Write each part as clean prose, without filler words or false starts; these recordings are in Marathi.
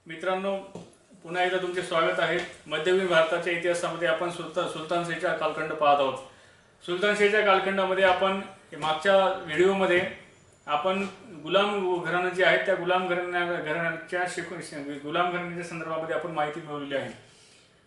मित्रांनो, पुन्हा एकदा तुमचे स्वागत आहे. मध्ययुगीन भारताच्या इतिहासामध्ये आपण सुलतानशाहीचा कालखंड पाहत आहोत. सुलतानशाहीच्या कालखंडामध्ये आपण मागच्या व्हिडिओमध्ये आपण गुलाम घराणं जे आहेत त्या गुलाम घराण्याच्या संदर्भामध्ये आपण माहिती मिळवलेली आहे.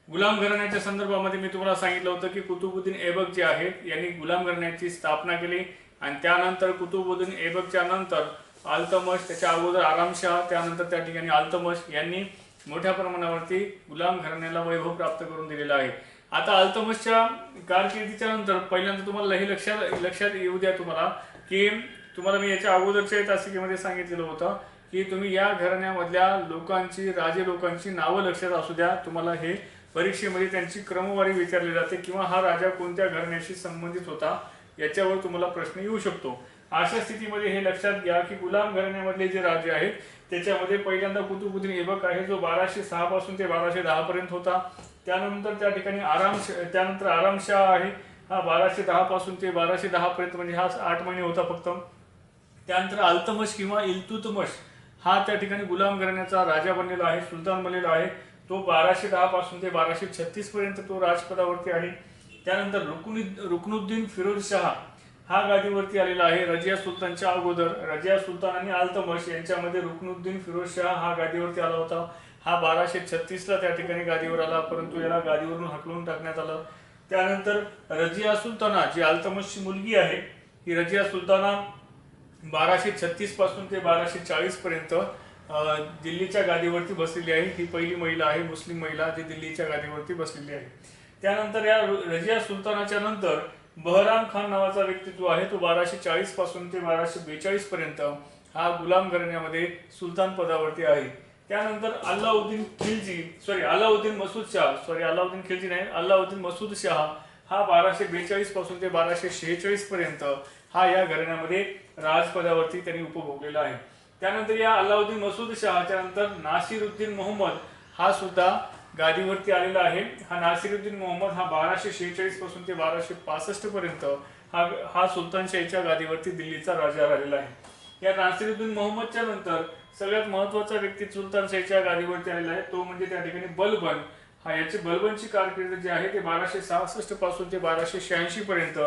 गुलाम घराण्याच्या संदर्भामध्ये मी तुम्हाला सांगितलं होतं की कुतुबुद्दीन ऐबक जे आहेत यांनी गुलाम घराण्याची स्थापना केली आणि त्यानंतर कुतुबुद्दीन ऐबकच्या नंतर अल्तमश, त्याच्या अगोदर आरामशाह, त्यानंतर त्या ठिकाणी अल्तमश यांनी मोठ्या प्रमाणावरती गुलाम घराण्याला वैभव प्राप्त करून दिलेला आहे. आता अल्तमशच्या कारकिर्दीच्या नंतर पहिल्यांदा तुम्हाला हे लक्षात येऊ द्या तुम्हाला की तुम्हाला मी याच्या अगोदरच्या तासिकेमध्ये सांगितलेलं होतं की तुम्ही या घराण्यामधल्या लोकांची, राजे लोकांची नावं लक्षात असू द्या. तुम्हाला हे परीक्षेमध्ये त्यांची क्रमवारी विचारली जाते किंवा हा राजा कोणत्या घराण्याशी संबंधित होता याच्यावर तुम्हाला प्रश्न येऊ शकतो. अशा स्थितीमध्ये हे लक्षात घ्या की गुलाम घराण्यामधले जे राजे आहेत त्याच्यामध्ये पहिल्यांदा कुतुबुद्दीन ऐबक आहे जो 1206 पासून ते 1210 पर्यंत होता. त्यानंतर त्या ठिकाणी आरामशाह आहे, हा 1210 पासून ते 1210 पर्यंत, म्हणजे हा 8 महिने होता फक्त. त्यानंतर अल्तमश किंवा इल्तुतमश हा त्या ठिकाणी गुलाम घराण्याचा राजा बनलेला आहे, सुलतान बनलेला आहे. तो 1210 पासून ते 1236 पर्यंत तो राजपदावरती आहे. त्यानंतर रुकनुद्दीन फिरोजशाह हा गादीवरती आलेला आहे. रजिया सुलतानच्या अगोदर रजिया सुलतान आणि अल्तमश यांच्यामध्ये रुकनुद्दीन फिरोजशाह हा गादीवरती आला होता. हा 1236 ला त्या ठिकाणी गादीवर आला, परंतु याला गादीवरून हकलून टाकण्यात आलं. त्यानंतर रजिया सुलताना जी अल्तमशची मुलगी आहे, ही रजिया सुलताना 1236 पासून ते 1240 पर्यंत दिल्लीच्या गादीवरती बसलेली आहे. ही पहिली महिला आहे, मुस्लिम महिला जी दिल्लीच्या गादीवरती बसलेली आहे. त्यानंतर या रजिया सुलतानाच्या नंतर बहराम खान नावाचा व्यक्ती जो आहे तो 1240 पासून ते 1242 पर्यंत हा गुलाम घराण्यामध्ये सुलतान पदावरती आहे. त्यानंतर अल्लाउद्दीन मसूद शाह हा 1242 पासून ते 1246 पर्यंत हा या घराण्यामध्ये राजपदावरती त्यांनी उपभोगलेला आहे. त्यानंतर या अल्लाउद्दीन मसूद शहाच्या नंतर नासिरुद्दीन मोहम्मद हा सुद्धा गादीवरती आलेला आहे. हा नासिरुद्दीन मोहम्मद हा 1246 पासून ते 1265 पर्यंत हा सुलतानशाहीच्या गादीवरती दिल्लीचा राजा राहिलेला आहे. या नासिरुद्दीन मोहम्मदच्या नंतर सगळ्यात महत्वाचा व्यक्ती सुलतानशाहीच्या गादीवरती आलेला आहे, तो म्हणजे त्या ठिकाणी बलबन. याची बलबनची कारकीर्द जी आहे ते 1266 पासून ते 1286 पर्यंत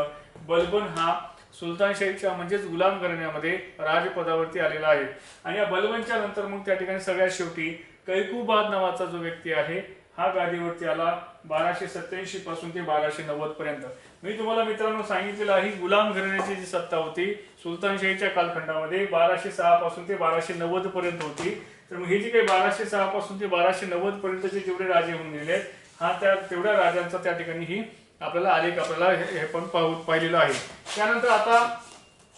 बलबन हा सुलतानशाहीच्या म्हणजेच गुलाम घराण्यामध्ये राजपदावरती आलेला आहे. आणि या बलबनच्या नंतर मग त्या ठिकाणी सगळ्यात शेवटी कैकुबाद नावाचा जो व्यक्ती आहे हा गादीवरती आला 1287 पासून ते 1290 पर्यंत. मी तुम्हाला मित्रांनो सांगितलेलं आहे गुलाम घराण्याची जी सत्ता होती सुलतानशाहीच्या कालखंडामध्ये 1206 पासून ते 1290 पर्यंत होती. तर मग हे जे काही 1206 पासून ते 1290 पर्यंतचे जेवढे राजे होऊन गेले हा त्या तेवढ्या राजांचा त्या ठिकाणी ही आपल्याला आलेख आपल्याला हे पण पाहिलेलं आहे. त्यानंतर आता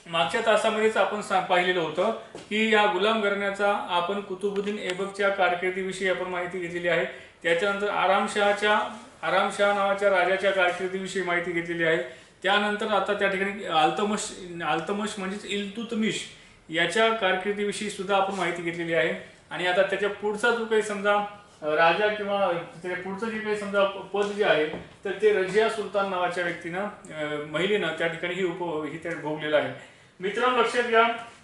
मागच्या तासामध्येच आपण पाहिलेलं होतं की या गुलाम घराण्याचा आपण कुतुबुद्दीन ऐबकच्या कारकिर्दीविषयी आपण माहिती घेतलेली आहे. त्याच्यानंतर आरामशाह नावाच्या राजाच्या कारकिर्दीविषयी माहिती घेतलेली आहे. त्यानंतर आता त्या ठिकाणी अल्तमश म्हणजेच इल्तुतमिश याच्या कारकिर्दीविषयी सुद्धा आपण माहिती घेतलेली आहे. आणि आता त्याच्या पुढचा जो काही समजा राजा किंवा त्याच्या पुढचं जे काही समजा पद जे आहे तर ते रजिया सुलतान नावाच्या व्यक्तीनं महिलेनं त्या ठिकाणी ही त्या भोगलेलं आहे. मित्रांनो लक्षात घ्या,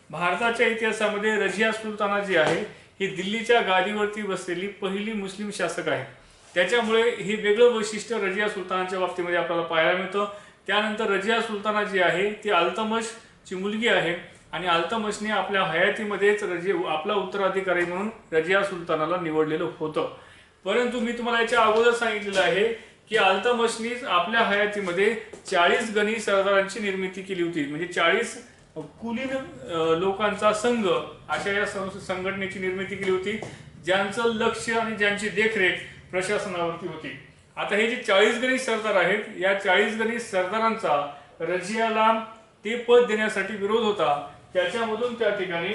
भारताच्या इतिहासामध्ये रजिया सुलताना जी आहे ही दिल्लीच्या गादीवरती बसलेली पहिली मुस्लिम शासक आहे. त्याच्यामुळे ही वेगळं वैशिष्ट्य रजिया सुलतानाच्या बाबतीमध्ये आपल्याला पाहायला मिळतं. त्यानंतर रजिया सुलताना जी आहे ती अल्तमशची मुलगी आहे आणि अल्तमशने आपल्या हयातीमध्येच आपला उत्तराधिकारी म्हणून रजिया सुलतानाला निवडलेलं होतं. परंतु मी तुम्हाला याच्या अगोदर सांगितलेलं आहे की अल्तमशने आपल्या हयातीमध्ये 40 गणी सरदारांची निर्मिती केली होती, म्हणजे 40 कुलीन लोकांचा संघ अशा या संघटनेची निर्मिती केली होती ज्यांचं लक्ष आणि ज्यांची देखरेख प्रशासनावरती होती. आता हे जे 40 गणी सरदार आहेत या 40 गणी सरदारांचा रजियाला ते पद देण्यासाठी विरोध होता. त्याच्यामधून त्या ठिकाणी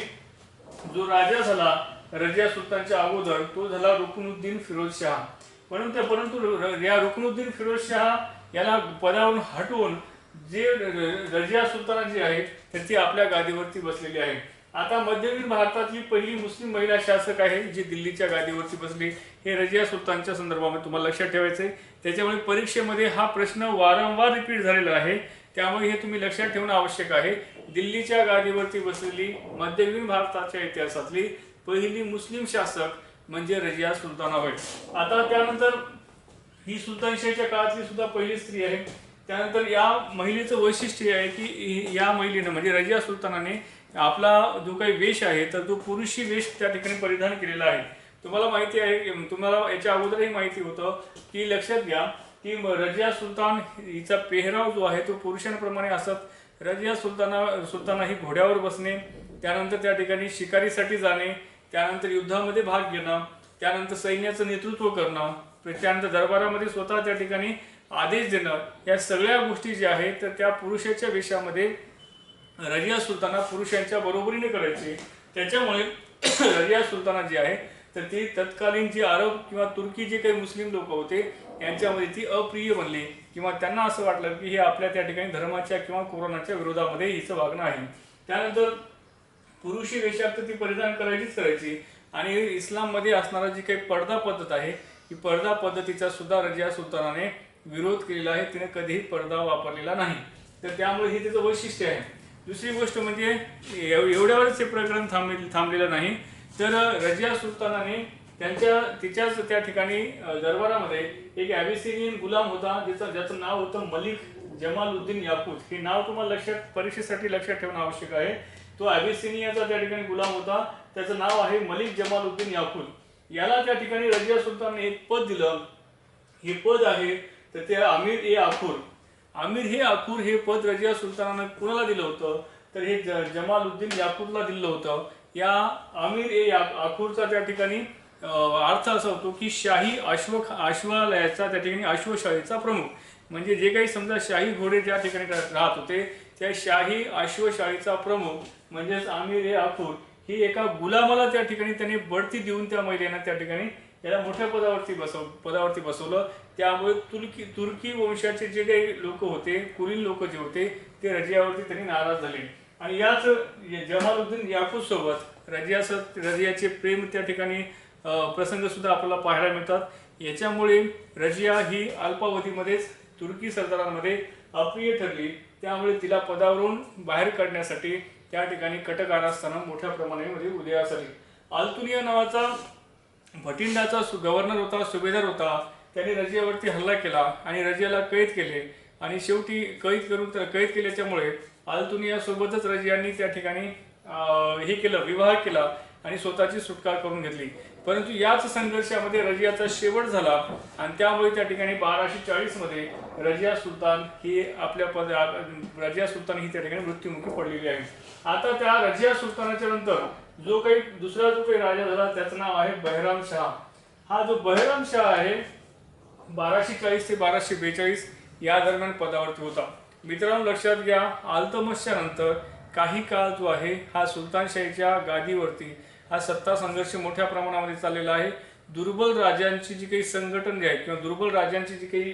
जो राजा झाला रजिया सुलतानच्या अगोदर तो झाला रुकनुद्दीन फिरोजशाह. परंतु या रुकनुद्दीन फिरोजशाह याला पदावरून हटवून जे रजिया सुलताना जी आहे तर ती आपल्या गादीवरती बसलेली आहे. आता मध्ययुगीन भारतातली पहिली मुस्लिम महिला शासक आहे जी दिल्लीच्या गादीवरती बसली. हे रजिया सुलतानच्या संदर्भामध्ये तुम्हाला लक्षात ठेवायचं आहे. त्याच्यामुळे परीक्षेमध्ये हा प्रश्न वारंवार रिपीट झालेला आहे, त्यामुळे हे तुम्ही लक्षात ठेवणं आवश्यक आहे. दिल्लीच्या गादीवरती बसलेली मध्ययुगीन भारताच्या इतिहासातली पहिली मुस्लिम शासक म्हणजे रजिया सुलताना होय. आता त्यानंतर ही सुलतानशाहीच्या काळातली सुद्धा पहिली स्त्री आहे. त्यानंतर या महिलेचं वैशिष्ट्य आहे की या महिलेनं म्हणजे रजिया सुलतानाने आपला जो काही वेश आहे तर तो पुरुषी वेश त्या ठिकाणी परिधान केलेला आहे. तुम्हाला माहिती आहे, तुम्हाला याच्या अगोदरही माहिती होतं की लक्षात घ्या की रजिया सुलतान हिचा पेहराव जो आहे तो पुरुषांप्रमाणे असत. रजिया सुलताना ही घोड्यावर बसणे, त्यानंतर त्या ठिकाणी शिकारीसाठी जाणे, त्यानंतर युद्धामध्ये भाग घेणं, त्यानंतर सैन्याचं नेतृत्व करणं, त्यानंतर दरबारामध्ये स्वतः त्या ठिकाणी आदेश देणं, या सगळ्या गोष्टी ज्या आहेत तर त्या पुरुषाच्या वेशामध्ये रजिया सुलताना पुरुषांच्या बरोबरीने करायची. त्याच्यामुळे रजिया सुलताना जी आहे तर ती तत्कालीन जी अरब किंवा तुर्की जे काही मुस्लिम लोक होते यांच्यामध्ये ती अप्रिय बनली किंवा त्यांना असं वाटलं की हे आपल्या त्या ठिकाणी धर्माच्या किंवा कोरोनाच्या विरोधामध्ये हिचं वागणं आहे. त्यानंतर पुरुषी वेशात ती परिधान करायची आणि इस्लाममध्ये असणारा जी काही पडदा पद्धत आहे की पडदा पद्धतीचा सुद्धा रजिया सुलतानाने विरोध केलेला आहे. तिने कधीही पडदा वापरलेला नाही. तर त्यामुळे हे तिचं वैशिष्ट्य आहे. दुसरी गोष्ट म्हणजे एवढ्यावरच हे प्रकरण थांबलेलं नाही, तर रजिया सुलतानाने तिच्याच त्या ठिकाणी दरबारामध्ये एक ॲबिसिनियन गुलाम होता ज्याचं नाव होतं मलिक जमालुद्दीन याकूत. हे नाव तुम्हाला परीक्षेसाठी लक्षात ठेवणं आवश्यक आहे. तो ॲबिसिनियाचा त्या ठिकाणी गुलाम होता, त्याचं नाव आहे मलिक जमालुद्दीन याकूत. याला त्या ठिकाणी रजिया सुलतानने एक पद दिलं. हे पद आहे तर ते अमीर ए आखूर. अमीर हे आखूर हे पद रजिया सुलतानानं कुणाला दिलं होतं तर हे जमालुद्दीन याकूतला दिलं होतं. या अमीर ए आखूरचा त्या ठिकाणी अर्थ असा होतो की शाही अश्वालयाचा त्या ठिकाणी अश्वशाहीचा प्रमुख. म्हणजे जे काही समजा शाही घोडे ज्या ठिकाणी राहत होते त्या शाही अश्वशाहीचा प्रमुख म्हणजेच अमीर ए आखूर ही एका गुलामाला त्या ठिकाणी त्याने बढती देऊन त्या महिलेनं त्या ठिकाणी याला मोठ्या पदावरती बसवलं. त्यामुळे तुर्की वंशाचे जे काही लोक होते, कुलीन लोक जे होते ते रजियावरती त्यांनी नाराज झाले आणि याच जमालुद्दीन याकूत सोबत रजियाचे प्रेम त्या ठिकाणी प्रसंग सुद्धा आपल्याला पाहायला मिळतात. याच्यामुळे रजिया ही अल्पावधीमध्येच तुर्की सरदारांमध्ये अप्रिय ठरली. त्यामुळे तिला पदावरून बाहेर काढण्यासाठी त्या ठिकाणी कटक कारस्थानं मोठ्या प्रमाणामध्ये उदयास आली. अल्तुनिया नावाचा भटिंडाचा गव्हर्नर होता, सुभेदार होता. त्याने रजियावरती हल्ला केला आणि रजियाला कैद केले आणि शेवटी कैद केल्याच्यामुळे अल्तुनिया सोबतच रजियानी त्या ठिकाणी हे केलं, विवाह केला आणि स्वतःची सुटका करून घेतली. परंतु याच संघर्षामध्ये रजियाचा शेवट झाला आणि त्यामुळे त्या ठिकाणी 1240 मध्ये रजिया सुलतान ही त्या ठिकाणी मृत्युमुखी पडलेली आहे. आता त्या रजिया सुलतानाच्या नंतर दुसरा जो काही राजा झाला त्याचं नाव आहे बहराम शाह. हा जो बहराम शाह आहे 1240 ते 1242 या दरम्यान पदावरती होता. मित्रांनो लक्षात घ्या, अल्तमशच्या नंतर काही काळ जो आहे हा सुलतानशाहीच्या गादीवरती हा सत्ता संघर्ष मोठ्या प्रमाणामध्ये चाललेला आहे. दुर्बल राजांची जी काही संघटन आहे किंवा दुर्बल राजांची जी काही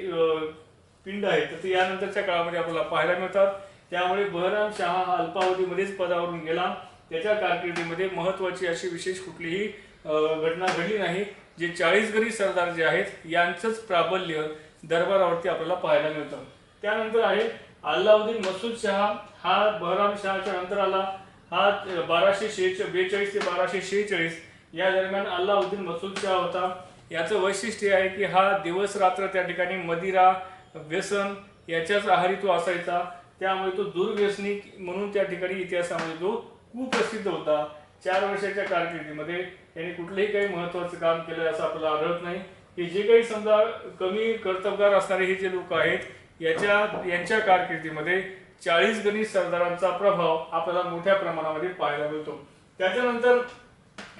पिंड आहे तर ते यानंतरच्या काळामध्ये आपल्याला पाहायला मिळतात. त्यामुळे बहराम शाह हा अल्पावधीमध्येच पदावरून गेला. त्याच्या कारकिर्दीमध्ये महत्वाची अशी विशेष कुठलीही घटना घडली नाही. जे 40 गणी सरदार जे आहेत यांचंच प्राबल्य दरबारावरती आपल्याला पाहायला मिळतं. त्यानंतर आहे अल्लाउद्दीन मसूद शाह. हा बहराम शहाच्या नंतर आला. हा 1242 ते 1246 या दरम्यान अल्लाउद्दीन मसूद शाह होता. याचं वैशिष्ट्य आहे की हा दिवस रात्र त्या ठिकाणी मदिरा व्यसन याच्याच आहारी तो असायचा. त्यामुळे तो दुर्व्यसनी म्हणून त्या ठिकाणी इतिहासामध्ये तो कुप्रसिद्ध होता. 4 वर्षाच्या कारकिर्दीमध्ये त्यांनी कुठलंही काही महत्वाचं काम केलं असं आपल्याला आढळत नाही. हे जे काही समजा कमी कर्तबगार असणारे हे जे लोक आहेत यांच्या कारकिर्दीमध्ये 40 गणी सरदारांचा प्रभाव आपल्याला मोठ्या प्रमाणामध्ये पाहायला मिळतो. त्याच्यानंतर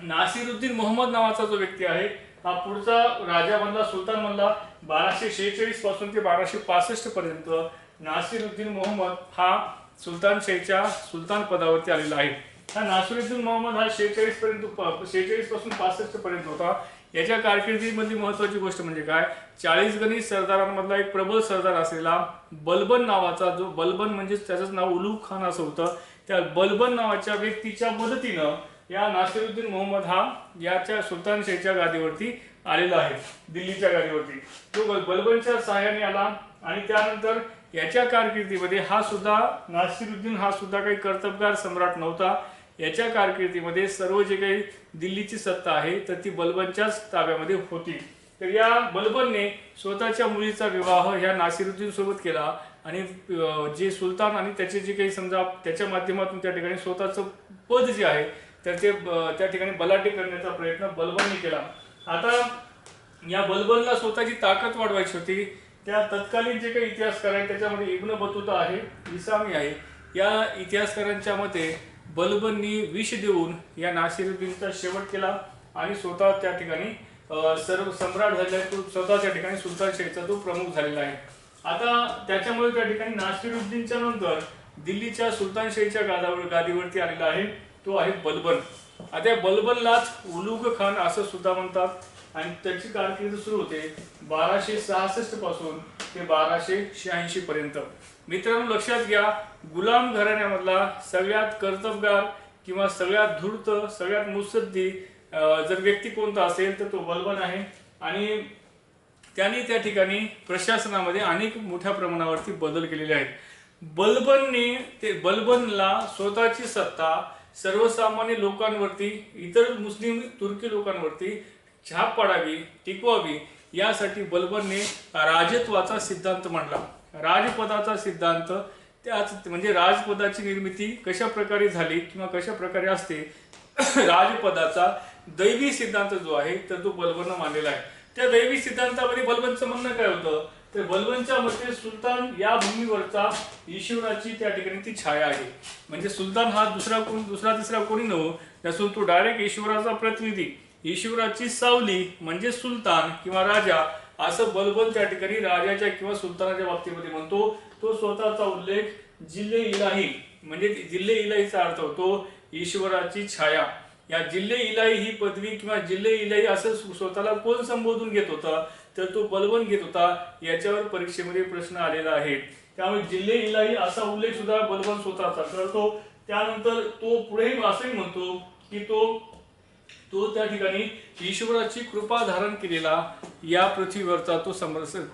नासिरुद्दीन मोहम्मद नावाचा जो व्यक्ती आहे हा पुढचा राजा बनला, सुलतान बनला. 1246 पासून ते 1265 पर्यंत नासिरुद्दीन मोहम्मद हा सुलतानशाहीच्या सुलतान पदावरती आलेला आहे. हा नासिरुद्दीन मोहम्मद हा 46 पासून 65 पर्यंत होता. याच्या कारकिर्दीमधली महत्वाची गोष्ट म्हणजे काय, 40 गणी सरदारांमधला एक प्रबल सरदार असलेला बलबन नावाचा, जो बलबन म्हणजे त्याचं नाव उलूग खान असं होतं, त्या बलबन नावाच्या व्यक्तीच्या मदतीनं या नासिरुद्दीन मोहम्मद हा याच्या सुलतानशाहीच्या गादीवरती आलेला आहे, दिल्लीच्या गादीवरती. तो बलबनच्या सहाय्याने आला आणि त्यानंतर याच्या कारकिर्दीमध्ये नासिरुद्दीन हा सुद्धा काही कर्तबगार सम्राट नव्हता. याच्या कारकिर्दीमध्ये सर्व जे काही दिल्लीची सत्ता आहे तर ती बलबनच्याच ताब्यामध्ये होती। तर या बलबनने स्वतःच्या मुलीचा विवाह ह्या नासिरुद्दीन सोबत केला आणि जे सुलतान आणि त्याचे जे काही समजा त्याच्या माध्यमातून त्या ठिकाणी स्वतःचं पद जे आहे तर ते त्या ठिकाणी बलाढ्य करण्याचा प्रयत्न बलबनने केला। आता या बलबनला स्वतःची ताकद वाढवायची होती। त्या तत्कालीन जे काही इतिहासकार आहेत त्याच्यामध्ये इब्न बतुता आहे, इसामी आहे, या इतिहासकारांच्या मते बलबननी विष देऊन या नासिरुद्दीनचा शेवट केला आणि स्वतः त्या ठिकाणी सर्व सम्राट झालेला आहे, तो स्वतः त्या ठिकाणी सुलतान शाहीचा तो प्रमुख झालेला आहे। आता त्याच्यामुळे त्या ठिकाणी नासिरुद्दीनच्या नंतर दिल्लीच्या सुलतानशाहीच्या गादीवरती आलेला आहे तो आहे बलबन। आता बलबनलाच उलुग खान असं सुद्धा म्हणतात आणि त्याची कारकीर्द सुरू होते 1266 पासून ते 1286 पर्यंत। मित्रांनो लक्षात घ्या, गुलाम घराण्यामधला सगळ्यात कर्तबगार किंवा सगळ्यात धूर्त, सगळ्यात मुत्सद्दी जर व्यक्ती कोणता असेल तर तो बलबन आहे आणि त्यांनी त्या ठिकाणी प्रशासनामध्ये अनेक मोठ्या प्रमाणावरती बदल केलेले आहेत। बलबनला स्वतःची सत्ता सर्वसामान्य लोकांवरती, इतर मुस्लिम तुर्की लोकांवरती छाप पाडावी, टिकवावी यासाठी बलबनने राजत्वाचा सिद्धांत मांडला। राजपदाचा सिद्धांत त्याच म्हणजे राजपदाची निर्मिती कशा प्रकारे झाली किंवा कशा प्रकारे असते, राजपदाचा दैवी सिद्धांत जो आहे तर तो बलबनने मांडलेला आहे। त्या दैवी सिद्धांतामध्ये बलबनचं म्हणणं काय होतं तर बलबनच्या मते सुलतान या भूमीवरचा ईश्वराची त्या ठिकाणी ती छाया आहे। म्हणजे सुलतान हा दुसरा तिसरा कोणी नसून तो डायरेक्ट ईश्वराचा प्रतिनिधी, ईश्वराची सावली म्हणजे सुलतान किंवा राजा असं बलबन त्या ठिकाणी राजाच्या किंवा सुलतानाच्या बाबतीमध्ये म्हणतो। तो स्वतःचा उल्लेख जिल्ले इलाही म्हणजे जिल्ले इलाहीचा अर्थ होतो ईश्वराची छाया। या जिल्ले इलाही ही पदवी किंवा जिल्ले इलाही असं स्वतःला कोण संबोधून घेत होता तर तो बलबन घेत होता। याच्यावर परीक्षेमध्ये प्रश्न आलेला आहे, त्यामुळे जिल्ले इलाही असा उल्लेख सुद्धा बलबन स्वतःचा करतो। त्यानंतर तो पुढे असंही म्हणतो की तो त्या ठिकाणी ईश्वराची कृपा धारण केलेला या पृथ्वीवरचा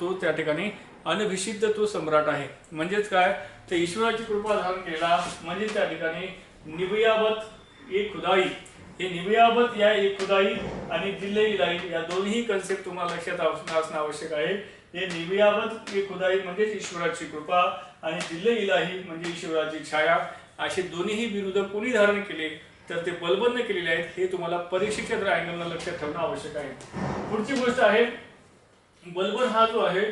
तो त्या ठिकाणी अनभिषिद्ध तो सम्राट आहे। म्हणजेच काय तर ईश्वराची कृपा धारण केलेला म्हणजे त्या ठिकाणी निबियाबत एक खुदाई, हे निबियाबत या एक खुदाई आणि जिल्ले इलाही या दोन्ही कन्सेप्ट तुम्हाला लक्षात असणं आवश्यक आहे। हे निबियाबत एक खुदाई म्हणजे ईश्वराची कृपा आणि जिल्ले इलाही म्हणजे ईश्वराची छाया, असे दोन्ही विरुद्ध कोणी धारण केले तर ते बलबनने केलेले आहेत। हे तुम्हाला परीक्षेच्या अँगलला लक्षात ठेवणं आवश्यक आहे। पुढची गोष्ट आहे बलबन हा जो आहे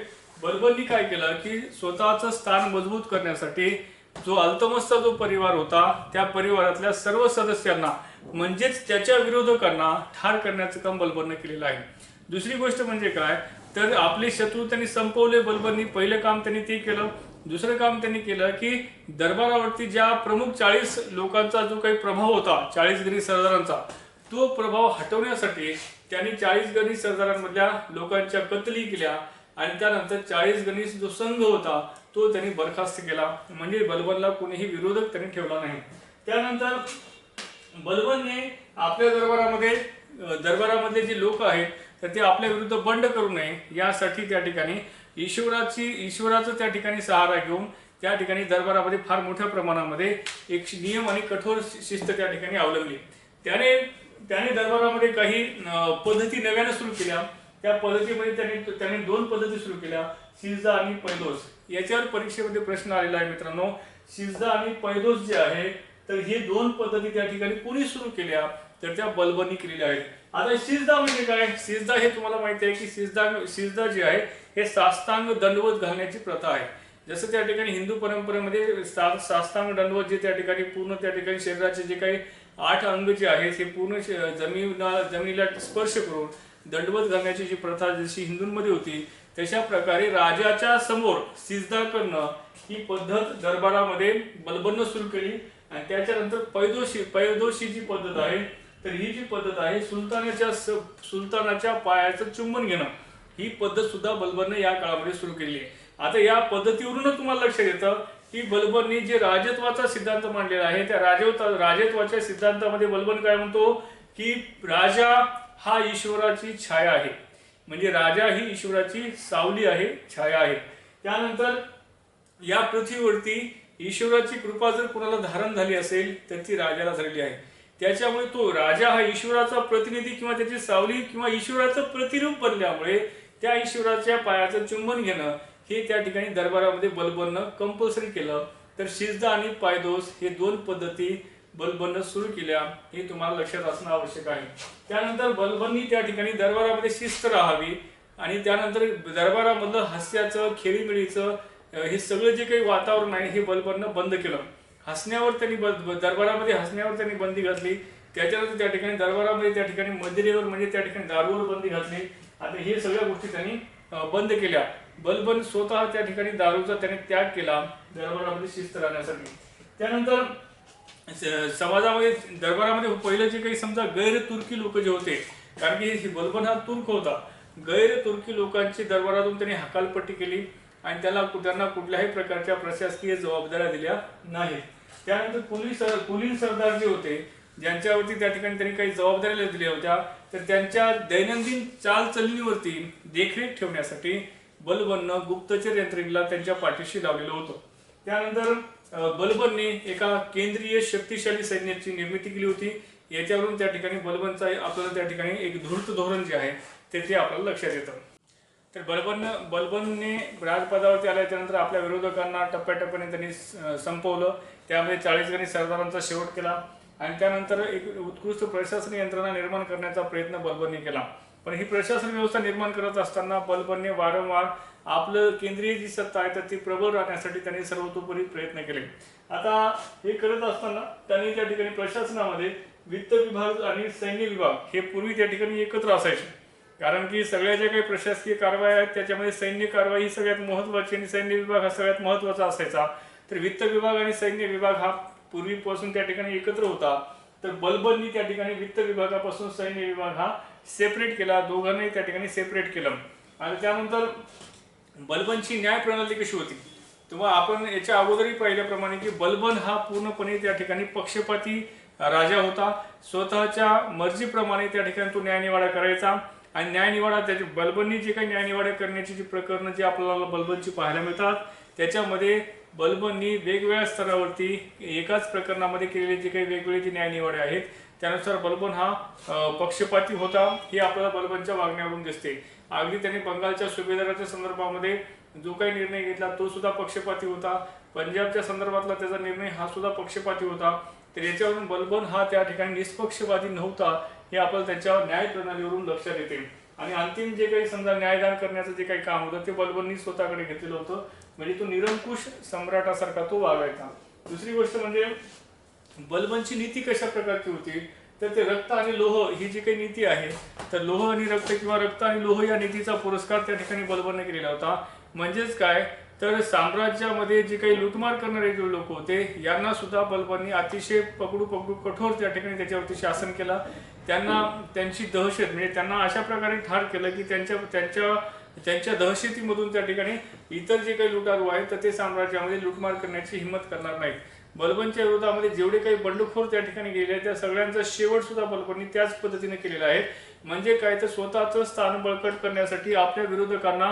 बलबननी काय केलं की स्वतःचं स्थान मजबूत करण्यासाठी जो अल्तमशचा जो परिवार होता त्या परिवारातल्या सर्व सदस्यांना म्हणजेच त्याच्या विरोधकांना ठार करण्याचं काम बलबनने केलेलं आहे। दुसरी गोष्ट म्हणजे काय तर आपले शत्रू त्यांनी संपवले। बलबननी पहिलं काम त्यांनी ते केलं। दुसरं काम त्यांनी केलं की दरबारावरती ज्या प्रमुख 40 लोकांचा जो काही प्रभाव होता, 40 गणी सरदारांचा, तो प्रभाव हटवण्यासाठी त्यांनी 40 गणी सरदारांमधल्या लोकांच्या कत्तली केल्या आणि त्यानंतर 40 गणी जो संघ होता तो त्यांनी बरखास्त केला। म्हणजे बलबनला कोणीही विरोधक त्यांनी ठेवला नाही। त्यानंतर बलबनने आपल्या दरबारामधले जे लोक आहेत तर ते आपल्या विरुद्ध बंड करू नये यासाठी त्या ठिकाणी ईश्वराचं त्या ठिकाणी सहारा घेऊन त्या ठिकाणी दरबारामध्ये फार मोठ्या प्रमाणामध्ये एक नियम आणि कठोर शिस्त त्या ठिकाणी अवलंबली। त्याने दरबारामध्ये काही पद्धती नव्याने सुरू केल्या। त्या पद्धतीमध्ये त्यांनी 2 पद्धती सुरू केल्या, सिजदा आणि पैदोस। याच्यावर परीक्षेमध्ये प्रश्न आलेला आहे मित्रांनो। सिजदा आणि पैदोस जे आहे तर हे 2 पद्धती त्या ठिकाणी कोणी सुरू केल्या तर त्या बलबननी केलेल्या आहेत। आता सिजदा म्हणजे काय, सिजदा हे तुम्हाला माहिती आहे की सिजदा जे आहे हे साष्टांग दंडवत घालण्याची प्रथा आहे। जसं त्या ठिकाणी हिंदू परंपरेमध्ये साष्टांग दंडवत जे त्या ठिकाणी पूर्ण त्या ठिकाणी शरीराचे जे काही 8 अंग जे आहेत हे पूर्ण जमिनीला स्पर्श करून दंडवत घालण्याची जी प्रथा जशी हिंदूंमध्ये होती तशा प्रकारे राजाच्या समोर सिजदा करणं ही पद्धत दरबारामध्ये बलबनने सुरू केली। आणि त्याच्यानंतर पैदोशी जी पद्धत आहे तर ही जी पद्धत आहे सुलतानाच्या पायाचं चुंबन घेणं ही पद्धत सुद्धा बलबनने या काळामध्ये सुरू केली आहे। आता या पद्धतीवरून तुम्हाला लक्षात येतं की बलबनने जे राजत्वाचा सिद्धांत मांडलेला आहे त्या राजत्वाच्या सिद्धांतामध्ये बलबन काय म्हणतो की राजा हा ईश्वराची छाया आहे, म्हणजे राजा ही ईश्वराची सावली आहे, छाया आहे। त्यानंतर या पृथ्वीवरती ईश्वराची कृपा जर कोणाला धारण झाली असेल तर ती राजाला झालेली आहे. त्याच्यामुळे तो राजा हा ईश्वराचा प्रतिनिधी किंवा त्याची सावली किंवा ईश्वराचं प्रतिरूप बनल्यामुळे त्या ईश्वराच्या पायाचं चुंबन घेणं हे त्या ठिकाणी दरबारामध्ये बलबननं कंपल्सरी केलं. तर शिजदा आणि पायदोस हे दोन पद्धती बलबननं सुरू केल्या, हे तुम्हाला लक्षात असणं आवश्यक आहे. त्यानंतर बलबननी त्या ठिकाणी दरबारामध्ये शिस्त राहावी आणि त्यानंतर दरबारामधलं हास्याचं खेळीमेळीचं हे सगळं जे काही वातावरण आहे हे बलबननं बंद केलं. हसण्यावर त्यांनी दरबारामध्ये हसण्यावर त्यांनी बंदी घातली. त्याच्यानंतर त्या ठिकाणी दरबारामध्ये त्या ठिकाणी मदिरेवर म्हणजे त्या ठिकाणी दारूवर बंदी घातली. आता हे सगळ्या गोष्टी त्यांनी बंद केल्या. बलबन स्वतः त्या ठिकाणी दारूचा त्याने त्याग केला दरबारामध्ये शिस्त राहण्यासाठी. त्यानंतर समाजामध्ये दरबारामध्ये पहिलं जे काही समजा गैर तुर्की लोक जे होते, कारण की बलबन हा तुर्क होता, गैर तुर्की लोकांची दरबारातून त्यांनी हकालपट्टी केली आणि त्यांना कुठल्याही प्रकारच्या प्रशासकीय जबाबदाऱ्या दिल्या नाहीत. त्यानंतर कुलीन सरदार जे होते, ज्यांच्यावरती त्या ठिकाणी त्यांनी काही जबाबदाऱ्या दिल्या होत्या, तर त्यांच्या दैनंदिन चालचलनीवरती देखरेख ठेवण्यासाठी बलबननं गुप्तचर यंत्रणेला त्यांच्या पाठीशी लावलेलं होतं. त्यानंतर बलबनने एका केंद्रीय शक्तिशाली सैन्याची निर्मिती केली होती. याच्यावरून त्या ठिकाणी बलबनचा आपल्याला त्या ठिकाणी एक धूर्त धोरण जे आहे ते आपल्याला लक्षात येतं. तर बलबनने राजपदावरती आल्याच्यानंतर आपल्या विरोधकांना टप्प्याटप्प्याने त्यांनी संपवलं. त्यामध्ये 40 गणी सरदारांचा शेवट केला आणि त्यानंतर एक उत्कृष्ट प्रशासन यंत्रणा निर्माण करण्याचा प्रयत्न बलबनने केला. पण ही प्रशासन व्यवस्था निर्माण करत असताना बलबनने वारंवार आपलं केंद्रीय जी सत्ता आहे तर ती प्रबळ राहण्यासाठी त्यांनी सर्वतोपरी प्रयत्न केले. आता हे करत असताना त्यांनी त्या ठिकाणी प्रशासनामध्ये वित्त विभाग आणि सैन्य विभाग हे पूर्वी त्या ठिकाणी एकत्र असायचे, कारण की सगळ्या ज्या काही प्रशासकीय कारवाई आहेत त्याच्यामध्ये सैन्य कारवाई ही सगळ्यात महत्त्वाची आणि सैन्य विभाग हा सगळ्यात महत्त्वाचा असायचा. तर वित्त विभाग आणि सैन्य विभाग हा पूर्वीपासून त्या ठिकाणी एकत्र होता. तर बलबननी त्या ठिकाणी वित्त विभागापासून सैन्य विभाग हा सेपरेट केला, दोघांनाही त्या ठिकाणी सेपरेट केलं. आणि त्यानंतर बलबनची न्याय प्रणाली कशी होती, तुम्हाला आपण याच्या अगोदरही पाहिल्याप्रमाणे की बलबन हा पूर्णपणे त्या ठिकाणी पक्षपाती राजा होता. स्वतःच्या मर्जीप्रमाणे त्या ठिकाणी तो न्यायनिवाडा करायचा आणि न्यायनिवाडा त्याची बलबननी जे काही न्यायनिवाडा करण्याची जी प्रकरणं जी आपल्याला बलबनची पाहायला मिळतात त्याच्यामध्ये बलबननी वेगवेगळ्या स्तरावरती एकाच प्रकरणामध्ये केलेले जे काही वेगवेगळे जे न्यायनिवाडे आहेत त्यानुसार बलबन हा पक्षपाती होता, हे आपल्याला बलबनच्या वागण्यावरून दिसते. अगदी त्यांनी बंगालच्या सुभेदाराच्या संदर्भामध्ये जो काही निर्णय घेतला तो सुद्धा पक्षपाती होता. पंजाबच्या संदर्भातला त्याचा निर्णय हा सुद्धा पक्षपाती होता. तर याच्यावरून बलबन हा त्या ठिकाणी निष्पक्षपाती नव्हता, हे आपल्याला त्याच्या न्याय प्रणालीवरून लक्षात येते. आणि अंतिम जे काही समजा न्यायदान करण्याचं जे काही काम होतं ते बलबननी स्वतःकडे घेतलेलं होतं, म्हणजे तो निरंकुश सम्राटासारखा तो वागायचा. दुसरी गोष्ट म्हणजे बलबनची नीती कशा प्रकारची होती, तर ते रक्त आणि लोह ही जी काही नीती आहे तर लोह आणि रक्त किंवा रक्त आणि लोह या नीतीचा पुरस्कार त्या ठिकाणी बलबनने केलेला होता. म्हणजेच काय तर साम्राज्यामध्ये जे काही लुटमार करणारे जे लोक होते यांना सुद्धा बलबनने अतिशय पकडू कठोर त्या ठिकाणी त्याच्यावरती शासन केलं. त्यांना त्यांची दहशत म्हणजे त्यांना अशा प्रकारे ठार केलं की त्यांच्या दहशतीमधून त्या ठिकाणी इतर जे काही लुटारू आहेत तर ते साम्राज्यामध्ये लुटमार करण्याची हिंमत करणार नाहीत. बलबनच्या विरोधामध्ये जेवढे काही बंडखोर त्या ठिकाणी गेले त्या सगळ्यांचा शेवट सुद्धा बलबननी त्याच पद्धतीने केलेला आहे. म्हणजे काय तर स्वतःचं स्थान बळकट करण्यासाठी आपल्या विरोधकांना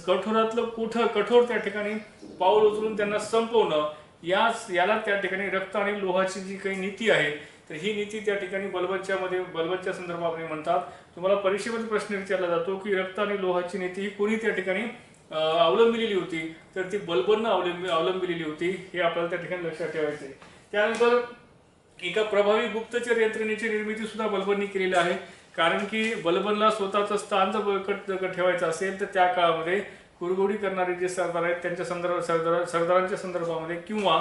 कठोरातलं कठोर त्या ठिकाणी पाऊल उचलून त्यांना संपवणं, याला त्या ठिकाणी रक्त आणि लोहाची जी काही नीती आहे तर ही नीती त्या ठिकाणी बलबनच्या संदर्भामध्ये म्हणतात. तुम्हाला परीक्षेमध्ये प्रश्न विचारला जातो की रक्त आणि लोहाची नीती ही कोणी त्या ठिकाणी अवलंबिलेली होती, तर ती बलबननं अवलंबिलेली होती, हे आपल्याला त्या ठिकाणी लक्षात ठेवायचे. त्यानंतर एका प्रभावी गुप्तचर यंत्रणेची निर्मिती सुद्धा बलबननी केलेली आहे, कारण की बलबनला स्वतःचं स्थान जर बळकट ठेवायचं असेल तर त्या काळामध्ये कुरघोडी करणारे जे सरदार आहेत त्यांच्या सरदारांच्या संदर्भामध्ये किंवा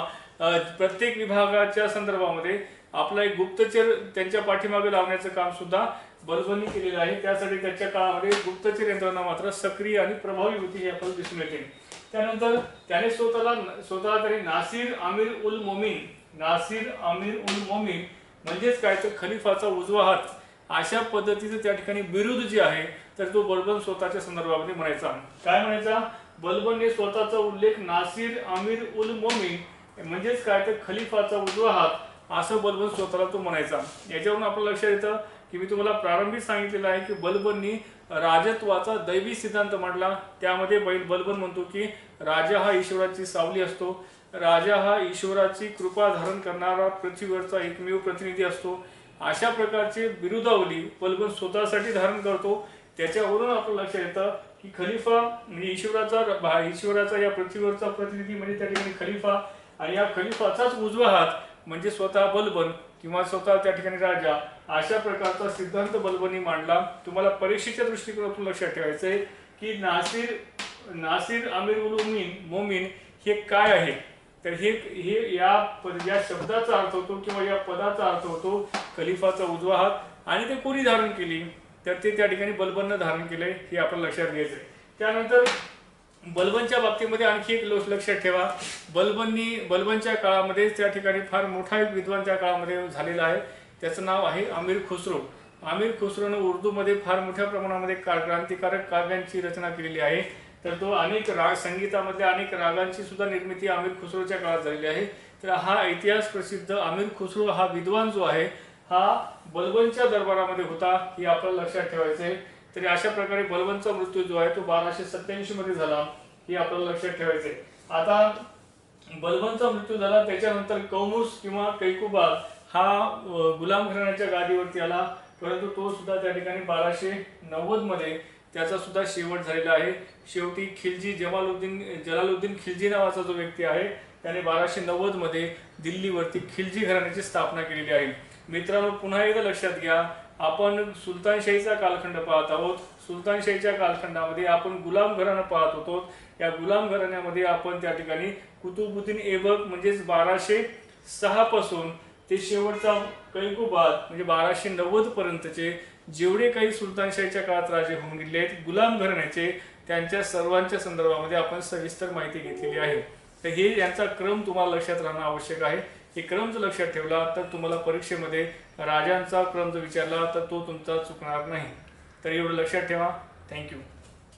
प्रत्येक विभागाच्या संदर्भामध्ये आपला एक गुप्तचर त्यांच्या पाठीमागे लावण्याचं काम सुद्धा बलबननी केलेलं आहे. त्यासाठी त्याच्या काळामध्ये गुप्तचर यंत्रणा मात्र सक्रिय आणि प्रभावी होती, हे आपल्याला दिसून येते. त्यानंतर त्याने स्वतःला तरी नासिर अमीर उल मोमीन म्हणजेच काय तर खलिफाचा उजवा हात अशा पद्धतीचं त्या ठिकाणी बिरुद जे आहे तर तो बलबन स्वतःच्या संदर्भामध्ये म्हणायचा. काय म्हणायचा, बलबनने स्वतःचा उल्लेख नासिर अमीर उल मोमीन म्हणजेच काय तर खलिफाचा उजवा हात असं बलबन स्वतःला तो म्हणायचा. याच्यावरून आपलं लक्षात येतं की मी तुम्हाला प्रारंभीच सांगितलेलं आहे की बलबननी राजत्वाचा दैवी सिद्धांत मांडला. त्यामध्ये बलबन म्हणतो की राजा हा ईश्वराची सावली असतो राजा हा ईश्वराची कृपा धारण करणारा पृथ्वीवरचा एकमेव प्रतिनिधी असतो. अशा प्रकारचे बिरुदावली बलबन स्वतःसाठी धारण करतो. त्याच्यावरून आपलं लक्षात येतं की खलिफा म्हणजे ईश्वराचा या पृथ्वीवरचा प्रतिनिधी म्हणजे त्या ठिकाणी खलिफा, आणि या खलिफाचाच उजवा हात म्हणजे स्वतः बलबन किंवा स्वतः त्या ठिकाणी राजा. अशा प्रकारचा सिद्धांत बलबननी मांडला. तुम्हाला परीक्षेच्या दृष्टिकोनातून लक्षात ठेवायचं आहे की नासिर अमीर उल मोमीन हे काय आहे. तर हे या शब्दाचा अर्थ होतो किंवा या पदाचा अर्थ होतो खलिफाचा उजवा हात. आणि ते कोणी धारण केली, तर ते त्या ठिकाणी बलबननं धारण केलंय, हे आपण लक्षात घ्यायचंय. त्यानंतर बलबनच्या बाबतीमध्ये आणखी एक लक्षात ठेवा, बलबनच्या काळामध्ये त्या ठिकाणी फार मोठा एक विद्वान त्या काळामध्ये झालेला आहे. त्याचं नाव आहे अमीर खुसरो. अमीर खुसरोनं उर्दूमध्ये फार मोठ्या प्रमाणामध्ये क्रांतिकारक काव्यांची रचना केलेली आहे. तर तो अनेक संगीतामधल्या अनेक रागांची सुद्धा निर्मिती अमीर खुसरोच्या काळात झालेली आहे. तर हा इतिहास प्रसिद्ध अमीर खुसरो हा विद्वान जो आहे हा बलबनच्या दरबारामध्ये होता, हे आपल्याला लक्षात ठेवायचं आहे. तरी अशा प्रकारे बलबनचा मृत्यू जो आहे तो 1287 मध्ये झाला, हे आपल्याला लक्षात ठेवायचं आहे. आता बलबनचा मृत्यू झाला, त्याच्यानंतर कौमुस किंवा कैकुबाद हा गुलाम घराण्याच्या गादीवरती आला, परंतु तो सुद्धा त्या ठिकाणी 1290 मध्ये त्याचा सुद्धा शेवट झालेला आहे. शेवटी खिलजी जलालुद्दीन खिलजी नावाचा जो व्यक्ती आहे त्याने 1290 मध्ये दिल्लीवरती खिलजी घराण्याची स्थापना केलेली आहे. मित्रांनो, पुन्हा एकदा लक्षात घ्या, आपण सुलतानशाहीचा कालखंड पाहत आहोत. सुलतानशाहीच्या कालखंडामध्ये आपण गुलाम घराणं पाहत होतो. या गुलाम घराण्यामध्ये आपण त्या ठिकाणी कुतुबुद्दीन ऐबक म्हणजेच 1206 पासून ते शेवटचा कैकुबाद म्हणजे 1290 पर्यंतचे जेवढे काही सुलतानशाहीच्या काळात राजे होऊन गेले आहेत गुलाम घराण्याचे, त्यांच्या सर्वांच्या संदर्भामध्ये आपण सविस्तर माहिती घेतलेली आहे. तर हे यांचा क्रम तुम्हाला लक्षात राहणं आवश्यक आहे. हे क्रम जर लक्षात ठेवला तर तुम्हाला परीक्षेमध्ये राजांचा क्रम जर विचारला तर तो तुमचा चुकणार नाही. तर एवढं लक्षात ठेवा. थँक्यू.